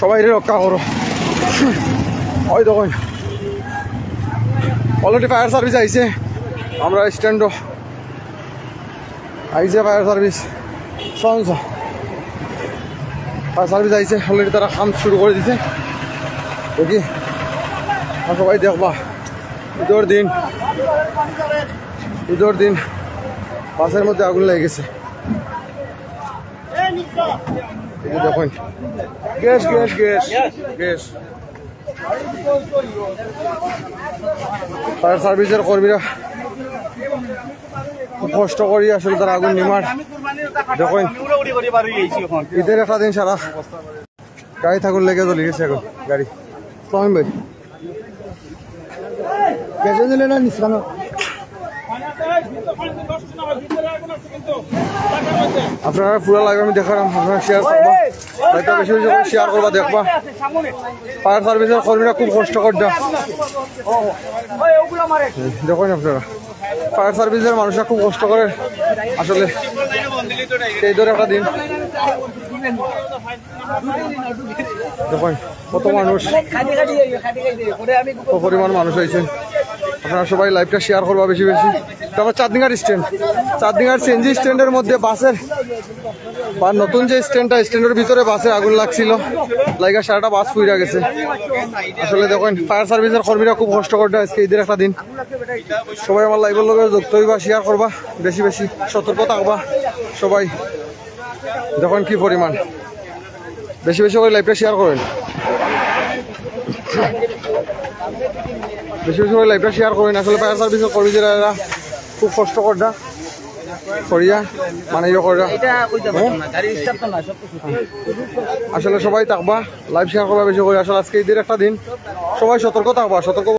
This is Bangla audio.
সবাই রক্ষা করো। ওই দেখুন অলরেডি ফায়ার সার্ভিস আইছে, আমরা স্ট্যান্ডও আইছে ফায়ার সার্ভিস। ফায়ার সার্ভিস আইছে অলরেডি, তারা কাম শুরু করে দিছে। দেখি সবাই দেখবা ঈদের দিন বাসের মধ্যে আগুন লেগে গেছে। দেখুন gas gas gas gas. Fire সার্ভিসের কর্মীরা খুব কষ্ট করি আসলে তারা আগুন নিমার। দেখুন ঈদের একটা দিন সারা গাড়ি থাকুন লেগে চলে গেছে এখন গাড়ি। সালাম ভাই গ্যাসে দিলে না নিচ্ছিল। আপনারা পুরো লাইভ আমি দেখালাম, আপনারা শেয়ার করবা, লাইভটা বেশি বেশি করে শেয়ার করবা, দেখবা ফায়ার সার্ভিসের কর্মীরা খুব কষ্ট করছে। দেখুন আপনারা ফায়ার সার্ভিসের মানুষরা খুব কষ্ট করে আসলে এই ধরে একটা দিন। দেখুন কত মানুষ, কত পরিমাণ মানুষ হয়েছেন। আপনারা সবাই লাইভটা শেয়ার করবা বেশি বেশি। তারপর চাঁদনিঘাট স্ট্যান্ড, চাঁদনিঘাট সিএনজি স্ট্যান্ডের মধ্যে বাসের বা নতুন যে স্ট্যান্ডটা, স্ট্যান্ডের ভিতরে বাসের আগুন লাগছিল, লাগা সারাটা বাস ফুইরা গেছে। আসলে দেখুন ফায়ার সার্ভিসের কর্মীরা খুব কষ্ট করছে আজকে ঈদের একটা দিন। সবাই আমার লাইভের লগে যুক্ত হইবা, শেয়ার করবা বেশি বেশি, সতর্ক থাকবা সবাই। দেখুন কি পরিমাণ, বেশি বেশি করে লাইভটা শেয়ার করেন, বেশি বেশি করে লাইভটা শেয়ার করেন। আসলে ফায়ার সার্ভিসের কর্মীরা খুব কষ্ট করটা করিয়া মানে ইয়ে করা। আসলে সবাই থাকবা, লাইভ শেয়ার করবা বেশি করে। আসলে আজকে ঈদের একটা দিন, সবাই সতর্ক থাকবা, সতর্ক।